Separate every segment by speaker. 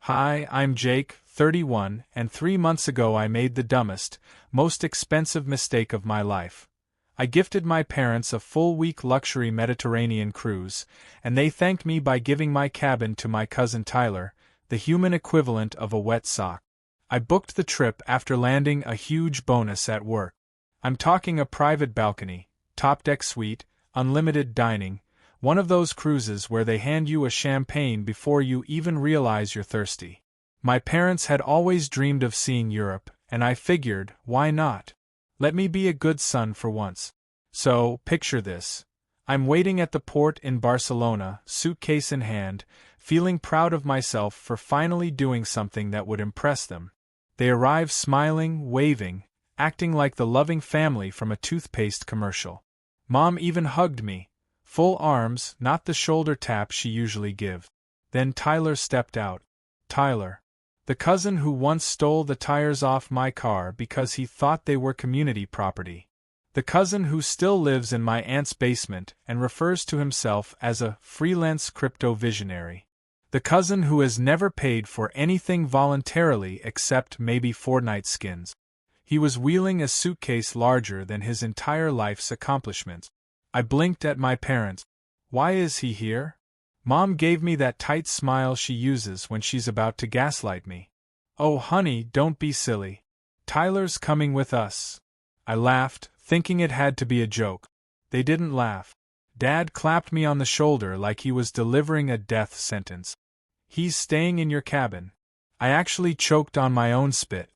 Speaker 1: Hi, I'm Jake, 31, and 3 months ago I made the dumbest, most expensive mistake of my life. I gifted my parents a full-week luxury Mediterranean cruise, and they thanked me by giving my cabin to my cousin Tyler, the human equivalent of a wet sock. I booked the trip after landing a huge bonus at work. I'm talking a private balcony, top-deck suite, unlimited dining, one of those cruises where they hand you a champagne before you even realize you're thirsty. My parents had always dreamed of seeing Europe, and I figured, why not? Let me be a good son for once. So, picture this. I'm waiting at the port in Barcelona, suitcase in hand, feeling proud of myself for finally doing something that would impress them. They arrive smiling, waving, acting like the loving family from a toothpaste commercial. Mom even hugged me. Full arms, not the shoulder tap she usually gives. Then Tyler stepped out. Tyler. The cousin who once stole the tires off my car because he thought they were community property. The cousin who still lives in my aunt's basement and refers to himself as a freelance crypto visionary. The cousin who has never paid for anything voluntarily except maybe Fortnite skins. He was wheeling a suitcase larger than his entire life's accomplishments. I blinked at my parents. Why is he here? Mom gave me that tight smile she uses when she's about to gaslight me. Oh honey, don't be silly. Tyler's coming with us. I laughed, thinking it had to be a joke. They didn't laugh. Dad clapped me on the shoulder like he was delivering a death sentence. He's staying in your cabin. I actually choked on my own spit.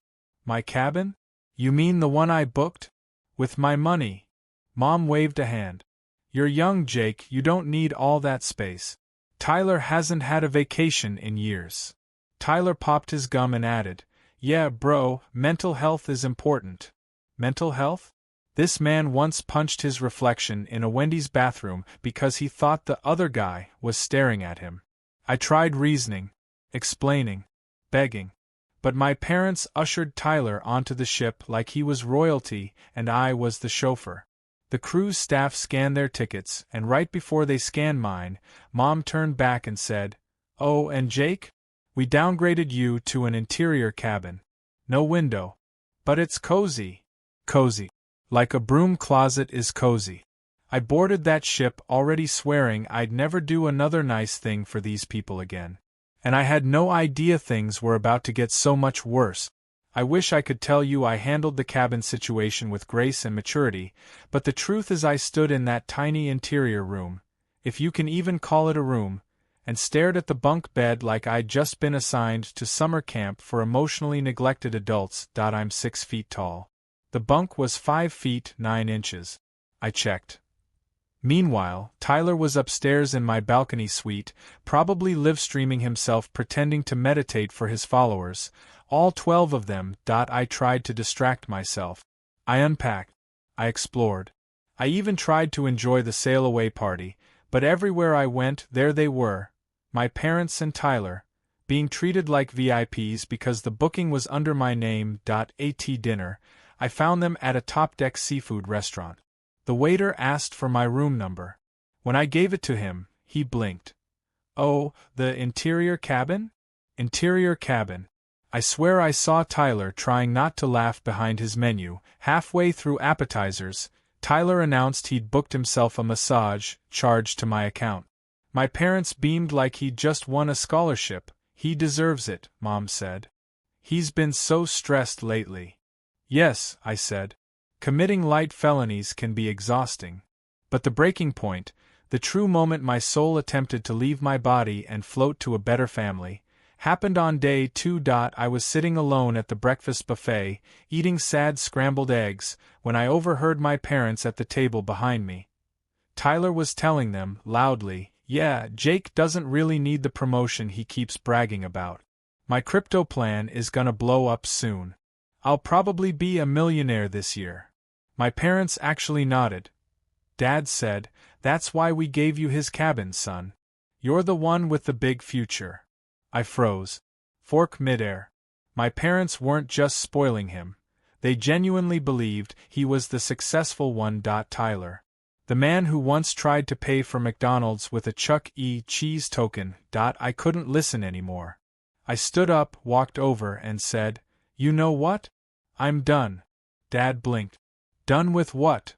Speaker 1: My cabin? You mean the one I booked? With my money. Mom waved a hand. You're young, Jake, you don't need all that space. Tyler hasn't had a vacation in years. Tyler popped his gum and added, Yeah, bro, mental health is important. Mental health? This man once punched his reflection in a Wendy's bathroom because he thought the other guy was staring at him. I tried reasoning, explaining, begging. But my parents ushered Tyler onto the ship like he was royalty and I was the chauffeur. The cruise staff scanned their tickets, and right before they scanned mine, Mom turned back and said, Oh, and Jake? We downgraded you to an interior cabin. No window. But it's cozy. Cozy. Like a broom closet is cozy. I boarded that ship already swearing I'd never do another nice thing for these people again. And I had no idea things were about to get so much worse. I wish I could tell you I handled the cabin situation with grace and maturity, but the truth is I stood in that tiny interior room, if you can even call it a room, and stared at the bunk bed like I'd just been assigned to summer camp for emotionally neglected adults. I'm 6 feet tall. The bunk was 5 feet 9 inches. I checked. Meanwhile, Tyler was upstairs in my balcony suite, probably live-streaming himself pretending to meditate for his followers, all 12 of them. I tried to distract myself. I unpacked. I explored. I even tried to enjoy the sail-away party, but everywhere I went, there they were, my parents and Tyler, being treated like VIPs because the booking was under my name. At dinner, I found them at a top-deck seafood restaurant. The waiter asked for my room number. When I gave it to him, he blinked. Oh, the interior cabin? Interior cabin. I swear I saw Tyler trying not to laugh behind his menu. Halfway through appetizers, Tyler announced he'd booked himself a massage, charged to my account. My parents beamed like he'd just won a scholarship. He deserves it, Mom said. He's been so stressed lately. Yes, I said. Committing light felonies can be exhausting. But the breaking point, the true moment my soul attempted to leave my body and float to a better family, happened on day 2. I was sitting alone at the breakfast buffet, eating sad scrambled eggs, when I overheard my parents at the table behind me. Tyler was telling them, loudly, Yeah, Jake doesn't really need the promotion he keeps bragging about. My crypto plan is gonna blow up soon. I'll probably be a millionaire this year. My parents actually nodded. Dad said, That's why we gave you his cabin, son. You're the one with the big future. I froze. Fork midair. My parents weren't just spoiling him. They genuinely believed he was the successful one. Tyler. The man who once tried to pay for McDonald's with a Chuck E. Cheese token. I couldn't listen anymore. I stood up, walked over, and said, "You know what? I'm done." Dad blinked. "Done with what?"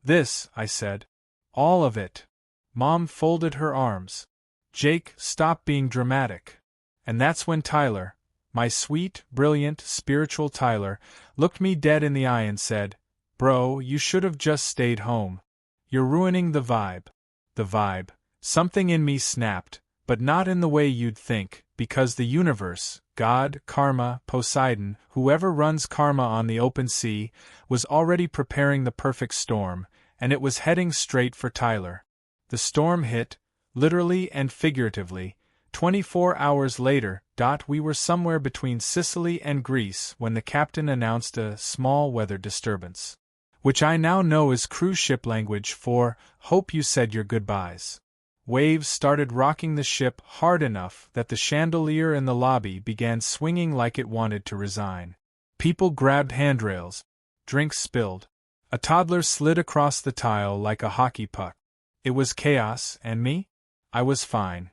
Speaker 1: "This," I said. "All of it." Mom folded her arms. "Jake, stop being dramatic." And that's when Tyler, my sweet, brilliant, spiritual Tyler, looked me dead in the eye and said, "Bro, you should have just stayed home. You're ruining the vibe." The vibe. Something in me snapped, but not in the way you'd think, because the universe, God, karma, Poseidon, whoever runs karma on the open sea, was already preparing the perfect storm, and it was heading straight for Tyler. The storm hit, literally and figuratively, 24 hours later. We were somewhere between Sicily and Greece when the captain announced a small weather disturbance, which I now know is cruise ship language for, "Hope you said your goodbyes." Waves started rocking the ship hard enough that the chandelier in the lobby began swinging like it wanted to resign. People grabbed handrails. Drinks spilled. A toddler slid across the tile like a hockey puck. It was chaos, and me? I was fine.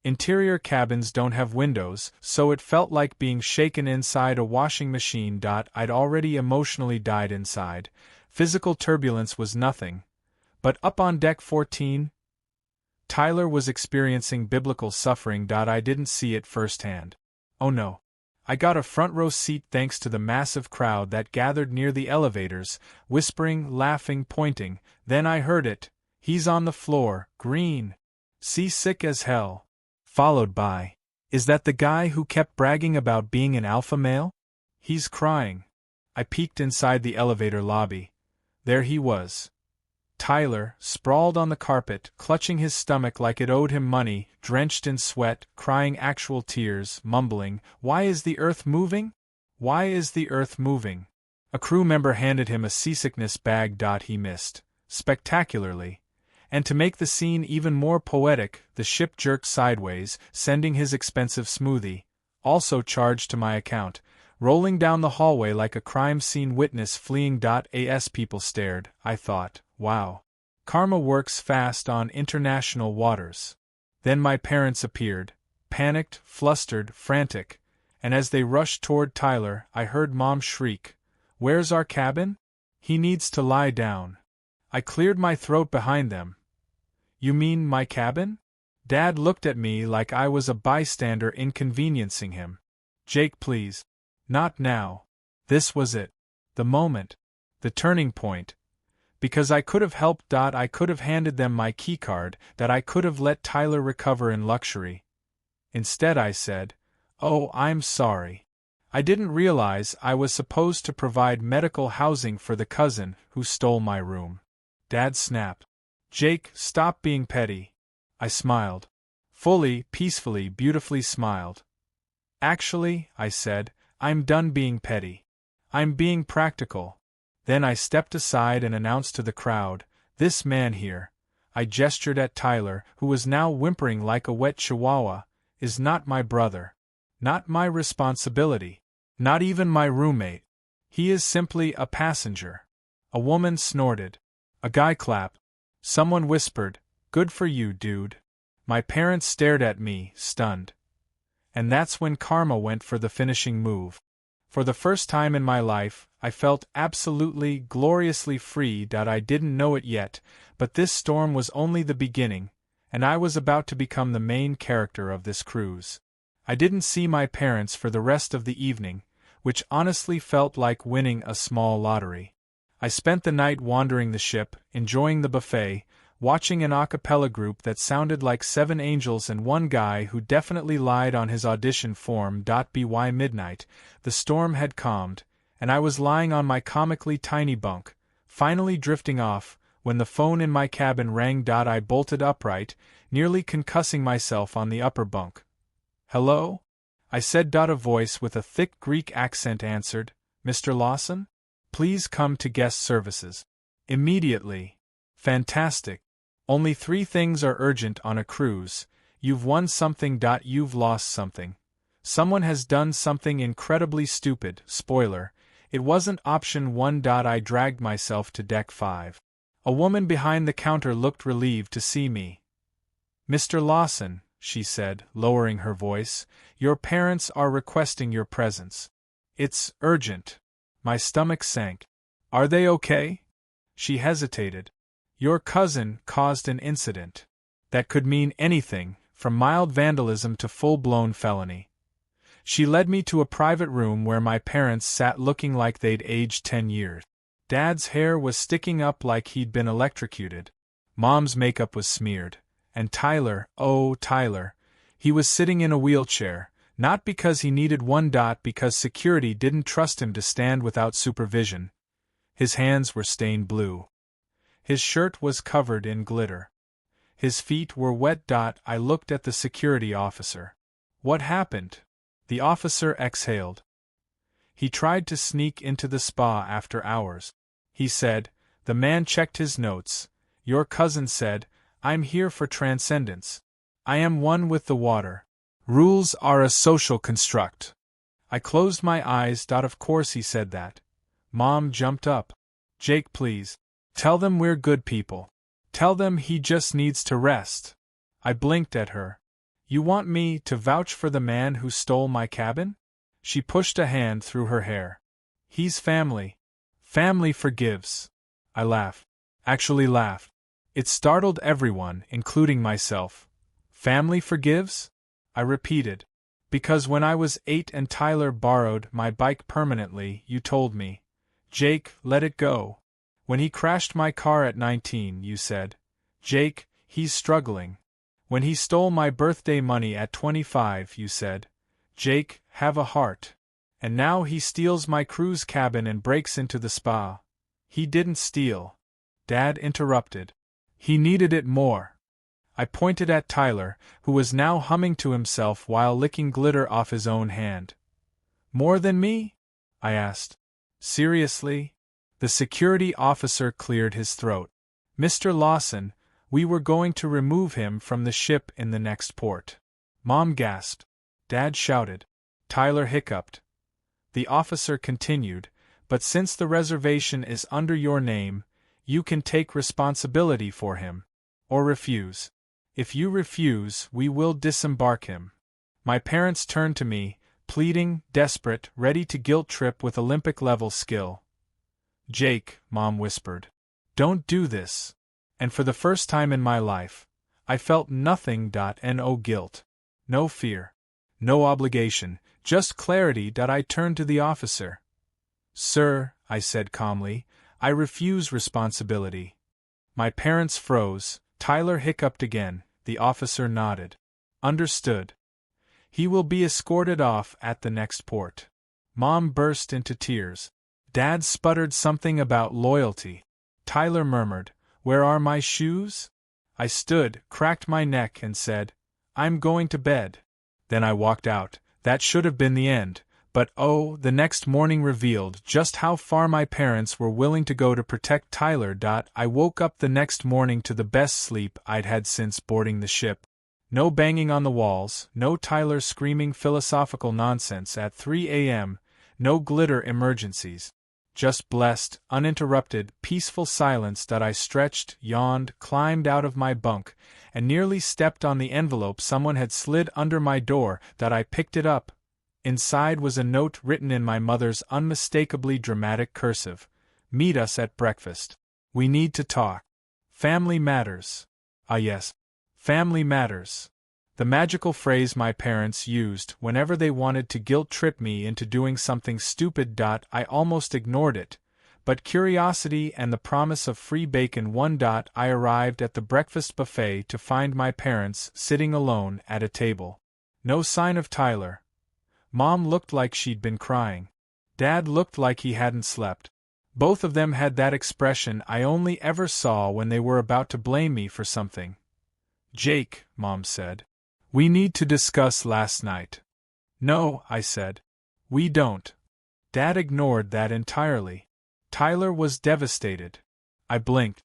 Speaker 1: Interior cabins don't have windows, so it felt like being shaken inside a washing machine. I'd already emotionally died inside. Physical turbulence was nothing. But up on deck 14, Tyler was experiencing biblical suffering. I didn't see it firsthand. Oh no. I got a front row seat thanks to the massive crowd that gathered near the elevators, whispering, laughing, pointing. Then I heard it. "He's on the floor, green. Seasick as hell." Followed by, "Is that the guy who kept bragging about being an alpha male? He's crying." I peeked inside the elevator lobby. There he was. Tyler, sprawled on the carpet, clutching his stomach like it owed him money, drenched in sweat, crying actual tears, mumbling, "Why is the earth moving? Why is the earth moving?" A crew member handed him a seasickness bag. He missed, spectacularly. And to make the scene even more poetic, the ship jerked sideways, sending his expensive smoothie, also charged to my account, rolling down the hallway like a crime scene witness fleeing. As people stared, I thought, wow. Karma works fast on international waters. Then my parents appeared, panicked, flustered, frantic, and as they rushed toward Tyler, I heard Mom shriek, "Where's our cabin? He needs to lie down." I cleared my throat behind them. "You mean my cabin?" Dad looked at me like I was a bystander inconveniencing him. "Jake, please. Not now." This was it. The moment. The turning point. Because I could have helped. I could have handed them my keycard, that I could have let Tyler recover in luxury. Instead I said, "Oh, I'm sorry. I didn't realize I was supposed to provide medical housing for the cousin who stole my room." Dad snapped. "Jake, stop being petty." I smiled. Fully, peacefully, beautifully smiled. "Actually," I said, "I'm done being petty. I'm being practical." Then I stepped aside and announced to the crowd, "This man here," I gestured at Tyler, who was now whimpering like a wet chihuahua, "is not my brother. Not my responsibility. Not even my roommate. He is simply a passenger." A woman snorted. A guy clapped. Someone whispered, "Good for you, dude." My parents stared at me, stunned. And that's when karma went for the finishing move. For the first time in my life, I felt absolutely, gloriously free. I didn't know it yet, but this storm was only the beginning, and I was about to become the main character of this cruise. I didn't see my parents for the rest of the evening, which honestly felt like winning a small lottery. I spent the night wandering the ship, enjoying the buffet, watching an a cappella group that sounded like 7 angels and one guy who definitely lied on his audition form. By midnight, the storm had calmed, and I was lying on my comically tiny bunk, finally drifting off, when the phone in my cabin rang. I bolted upright, nearly concussing myself on the upper bunk. "Hello?" I said. A voice with a thick Greek accent answered, "Mr. Lawson? Please come to guest services. Immediately." "Fantastic. Only 3 things are urgent on a cruise. You've won something. You've lost something. Someone has done something incredibly stupid. Spoiler, it wasn't option 1. I dragged myself to deck 5. A woman behind the counter looked relieved to see me. "Mr. Lawson," she said, lowering her voice. Your parents are requesting your presence. It's urgent. My stomach sank. Are they okay? She hesitated. Your cousin caused an incident. That could mean anything, from mild vandalism to full-blown felony. She led me to a private room where my parents sat looking like they'd aged 10 years. Dad's hair was sticking up like he'd been electrocuted. Mom's makeup was smeared. And Tyler, oh Tyler, he was sitting in a wheelchair, not because he needed one, because security didn't trust him to stand without supervision. His hands were stained blue. His shirt was covered in glitter. His feet were wet. I looked at the security officer. What happened? The officer exhaled. He tried to sneak into the spa after hours. He said, the man checked his notes. Your cousin said, I'm here for transcendence. I am one with the water. Rules are a social construct. I closed my eyes. Of course he said that. Mom jumped up. Jake, please. Tell them we're good people. Tell them he just needs to rest. I blinked at her. You want me to vouch for the man who stole my cabin? She pushed a hand through her hair. He's family. Family forgives. I laughed. Actually laughed. It startled everyone, including myself. Family forgives? I repeated. Because when I was 8 and Tyler borrowed my bike permanently, you told me, Jake, let it go. When he crashed my car at 19, you said, Jake, he's struggling. When he stole my birthday money at 25, you said, Jake, have a heart. And now he steals my cruise cabin and breaks into the spa. He didn't steal. Dad interrupted. He needed it more. I pointed at Tyler, who was now humming to himself while licking glitter off his own hand. More than me? I asked. Seriously? The security officer cleared his throat. Mr. Lawson, we were going to remove him from the ship in the next port. Mom gasped. Dad shouted. Tyler hiccuped. The officer continued, but since the reservation is under your name, you can take responsibility for him. Or refuse. If you refuse, we will disembark him. My parents turned to me, pleading, desperate, ready to guilt-trip with Olympic-level skill. Jake, Mom whispered. Don't do this. And for the first time in my life, I felt nothing. No guilt. No fear. No obligation, just clarity. I turned to the officer. Sir, I said calmly, I refuse responsibility. My parents froze. Tyler hiccuped again. The officer nodded. Understood. He will be escorted off at the next port. Mom burst into tears. Dad sputtered something about loyalty. Tyler murmured, Where are my shoes? I stood, cracked my neck and said, I'm going to bed. Then I walked out. That should have been the end, but oh, the next morning revealed just how far my parents were willing to go to protect Tyler. I woke up the next morning to the best sleep I'd had since boarding the ship. No banging on the walls, no Tyler screaming philosophical nonsense at 3 a.m., no glitter emergencies. Just blessed, uninterrupted, peaceful silence. I stretched, yawned, climbed out of my bunk, and nearly stepped on the envelope someone had slid under my door. I picked it up. Inside was a note written in my mother's unmistakably dramatic cursive. Meet us at breakfast. We need to talk. Family matters. Ah yes. Family matters. The magical phrase my parents used whenever they wanted to guilt-trip me into doing something stupid. I almost ignored it, but curiosity and the promise of free bacon won. I arrived at the breakfast buffet to find my parents sitting alone at a table. No sign of Tyler. Mom looked like she'd been crying. Dad looked like he hadn't slept. Both of them had that expression I only ever saw when they were about to blame me for something. Jake, Mom said. We need to discuss last night. No, I said. We don't. Dad ignored that entirely. Tyler was devastated. I blinked.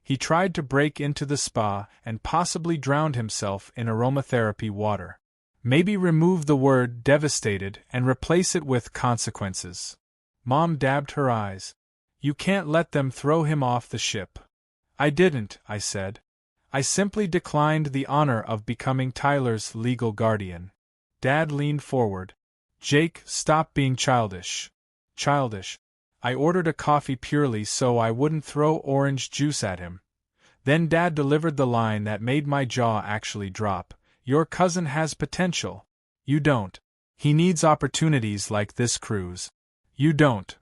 Speaker 1: He tried to break into the spa and possibly drowned himself in aromatherapy water. Maybe remove the word devastated and replace it with consequences. Mom dabbed her eyes. You can't let them throw him off the ship. I didn't, I said. I simply declined the honor of becoming Tyler's legal guardian. Dad leaned forward. Jake, stop being childish. Childish. I ordered a coffee purely so I wouldn't throw orange juice at him. Then Dad delivered the line that made my jaw actually drop. Your cousin has potential. You don't. He needs opportunities like this cruise. You don't.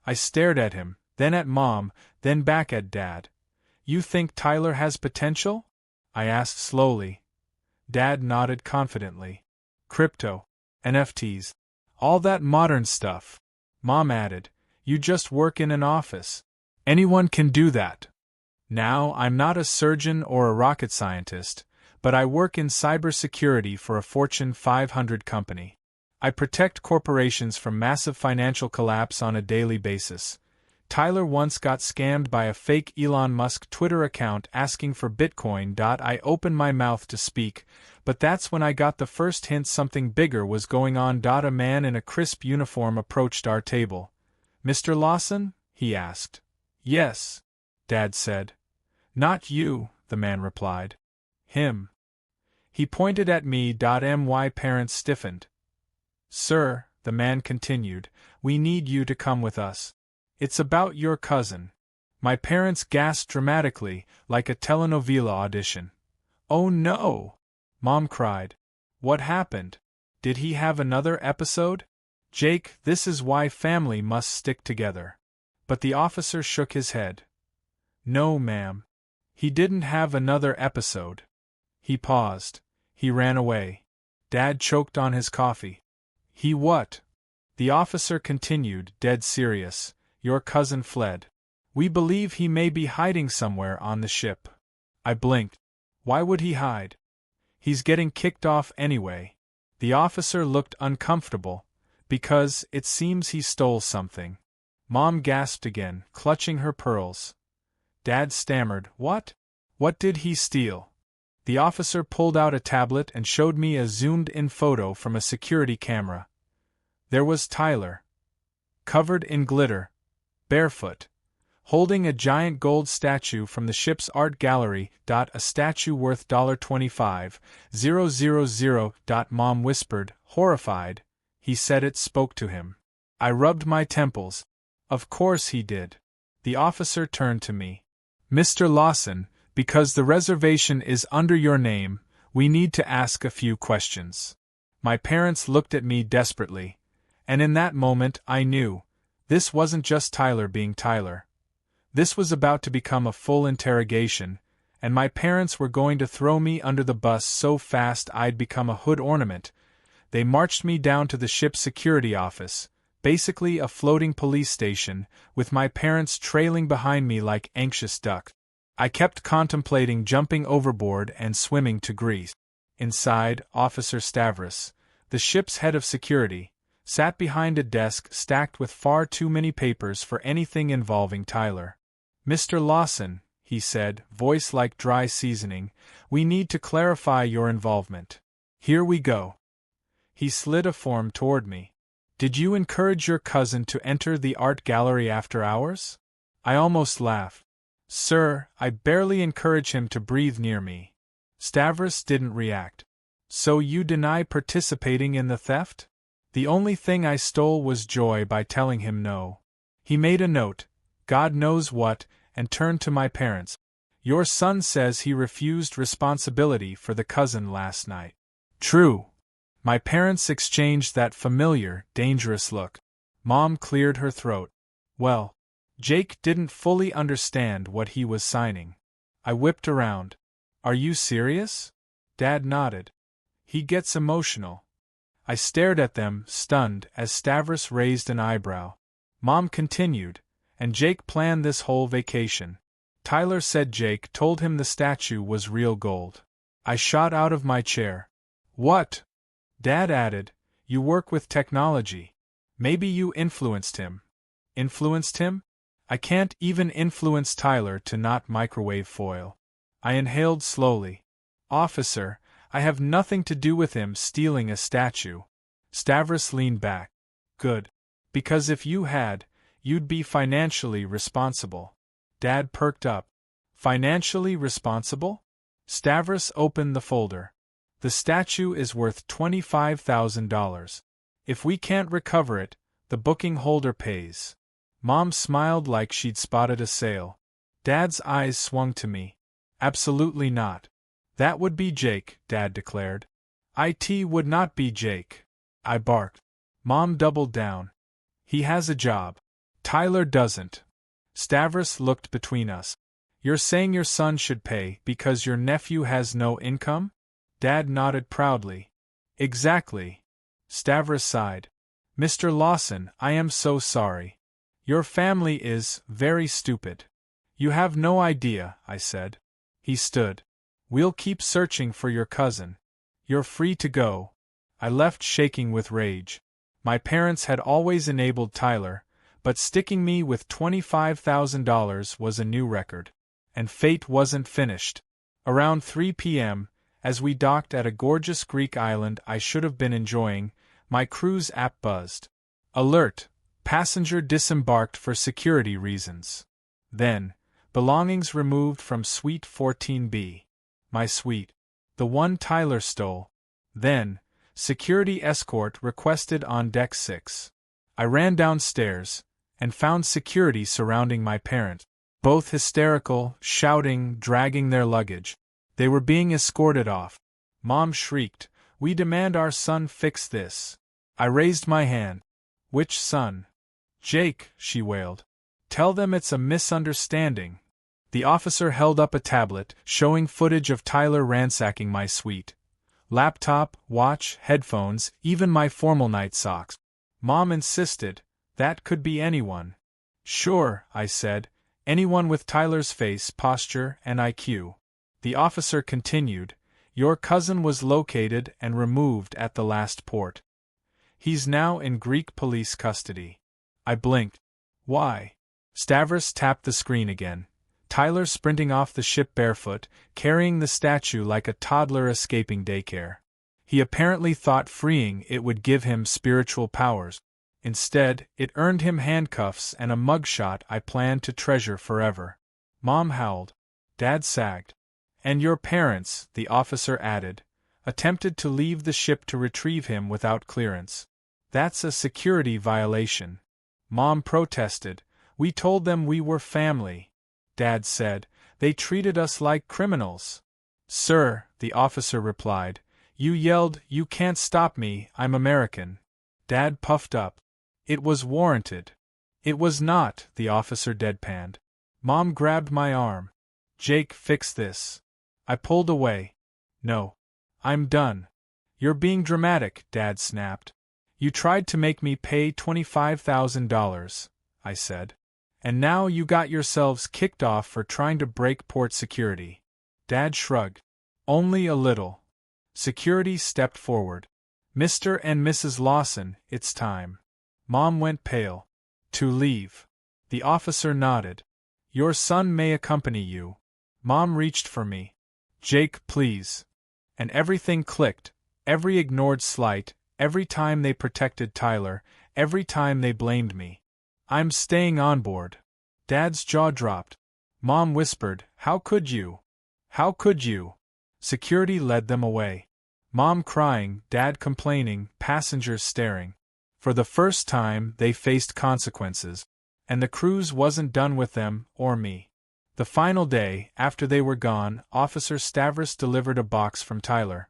Speaker 1: I stared at him, then at Mom, then back at Dad. You think Tyler has potential? I asked slowly. Dad nodded confidently. Crypto. NFTs. All that modern stuff. Mom added, you just work in an office. Anyone can do that. Now, I'm not a surgeon or a rocket scientist, but I work in cybersecurity for a Fortune 500 company. I protect corporations from massive financial collapse on a daily basis. Tyler once got scammed by a fake Elon Musk Twitter account asking for Bitcoin. I opened my mouth to speak, but that's when I got the first hint something bigger was going on. A man in a crisp uniform approached our table. Mr. Lawson? He asked. Yes, Dad said. Not you, the man replied. Him. He pointed at me. My parents stiffened. Sir, the man continued, we need you to come with us. It's about your cousin. My parents gasped dramatically, like a telenovela audition. Oh no! Mom cried. What happened? Did he have another episode? Jake, this is why family must stick together. But the officer shook his head. No, ma'am. He didn't have another episode. He paused. He ran away. Dad choked on his coffee. He what? The officer continued, dead serious. Your cousin fled. We believe he may be hiding somewhere on the ship. I blinked. Why would he hide? He's getting kicked off anyway. The officer looked uncomfortable, because it seems he stole something. Mom gasped again, clutching her pearls. Dad stammered, What? What did he steal? The officer pulled out a tablet and showed me a zoomed-in photo from a security camera. There was Tyler. Covered in glitter. Barefoot. Holding a giant gold statue from the ship's art gallery. A statue worth $25,000. Mom whispered, horrified. He said it spoke to him. I rubbed my temples. Of course he did. The officer turned to me. Mr. Lawson, because the reservation is under your name, we need to ask a few questions. My parents looked at me desperately, and in that moment I knew, this wasn't just Tyler being Tyler. This was about to become a full interrogation, and my parents were going to throw me under the bus so fast I'd become a hood ornament. They marched me down to the ship's security office, basically a floating police station, with my parents trailing behind me like anxious ducks. I kept contemplating jumping overboard and swimming to Greece. Inside, Officer Stavros, the ship's head of security, sat behind a desk stacked with far too many papers for anything involving Tyler. Mr. Lawson, he said, voice like dry seasoning, we need to clarify your involvement. Here we go. He slid a form toward me. Did you encourage your cousin to enter the art gallery after hours? I almost laughed. Sir, I barely encourage him to breathe near me. Stavros didn't react. So you deny participating in the theft? The only thing I stole was joy by telling him no. He made a note, God knows what, and turned to my parents. Your son says he refused responsibility for the cousin last night. True. My parents exchanged that familiar, dangerous look. Mom cleared her throat. Well, Jake didn't fully understand what he was signing. I whipped around. Are you serious? Dad nodded. He gets emotional. I stared at them, stunned, as Stavros raised an eyebrow. Mom continued, and Jake planned this whole vacation. Tyler said Jake told him the statue was real gold. I shot out of my chair. What? Dad added, you work with technology. Maybe you influenced him. Influenced him? I can't even influence Tyler to not microwave foil. I inhaled slowly. Officer, I have nothing to do with him stealing a statue. Stavros leaned back. Good. Because if you had, you'd be financially responsible. Dad perked up. Financially responsible? Stavros opened the folder. The statue is worth $25,000. If we can't recover it, the booking holder pays. Mom smiled like she'd spotted a sale. Dad's eyes swung to me. Absolutely not. That would be Jake, Dad declared. It would not be Jake. I barked. Mom doubled down. He has a job. Tyler doesn't. Stavros looked between us. You're saying your son should pay because your nephew has no income? Dad nodded proudly. Exactly. Stavros sighed. Mr. Lawson, I am so sorry. Your family is very stupid. You have no idea, I said. He stood. We'll keep searching for your cousin. You're free to go. I left shaking with rage. My parents had always enabled Tyler, but sticking me with $25,000 was a new record. And fate wasn't finished. Around 3 p.m., as we docked at a gorgeous Greek island I should have been enjoying, my cruise app buzzed. Alert! Passenger disembarked for security reasons. Then, belongings removed from Suite 14B. My suite. The one Tyler stole. Then, security escort requested on Deck 6. I ran downstairs, and found security surrounding my parent. Both hysterical, shouting, dragging their luggage. They were being escorted off. Mom shrieked, "We demand our son fix this." I raised my hand. "Which son?" "Jake," she wailed. "Tell them it's a misunderstanding." The officer held up a tablet, showing footage of Tyler ransacking my suite. Laptop, watch, headphones, even my formal night socks. Mom insisted, that could be anyone. "Sure," I said, "anyone with Tyler's face, posture, and IQ." The officer continued, "Your cousin was located and removed at the last port. He's now in Greek police custody." I blinked. "Why?" Stavros tapped the screen again. Tyler sprinting off the ship barefoot, carrying the statue like a toddler escaping daycare. He apparently thought freeing it would give him spiritual powers. Instead, it earned him handcuffs and a mugshot I planned to treasure forever. Mom howled. Dad sagged. "And your parents," the officer added, "attempted to leave the ship to retrieve him without clearance. That's a security violation." Mom protested. "We told them we were family." Dad said, "They treated us like criminals." "Sir," the officer replied, "you yelled, 'You can't stop me, I'm American.'" Dad puffed up. "It was warranted." "It was not," the officer deadpanned. Mom grabbed my arm. "Jake, fix this." I pulled away. "No. I'm done." "You're being dramatic," Dad snapped. "You tried to make me pay $25,000, I said. "And now you got yourselves kicked off for trying to break port security." Dad shrugged. "Only a little." Security stepped forward. "Mr. and Mrs. Lawson, it's time." Mom went pale. "To leave." The officer nodded. "Your son may accompany you." Mom reached for me. "Jake, please." And everything clicked, every ignored slight, every time they protected Tyler, every time they blamed me. "I'm staying on board." Dad's jaw dropped. Mom whispered, "How could you? How could you?" Security led them away. Mom crying, Dad complaining, passengers staring. For the first time, they faced consequences. And the cruise wasn't done with them, or me. The final day, after they were gone, Officer Stavros delivered a box from Tyler.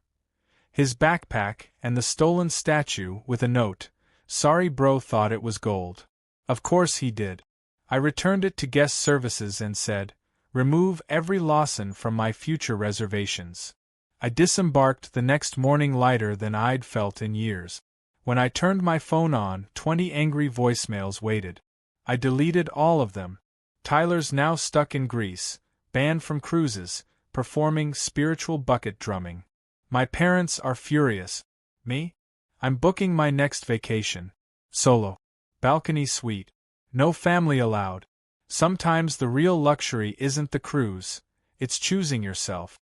Speaker 1: His backpack, and the stolen statue, with a note, "Sorry bro, thought it was gold." Of course he did. I returned it to guest services and said, "Remove every Lawson from my future reservations." I disembarked the next morning lighter than I'd felt in years. When I turned my phone on, 20 angry voicemails waited. I deleted all of them. Tyler's now stuck in Greece, banned from cruises, performing spiritual bucket drumming. My parents are furious. Me? I'm booking my next vacation. Solo. Balcony suite. No family allowed. Sometimes the real luxury isn't the cruise, it's choosing yourself.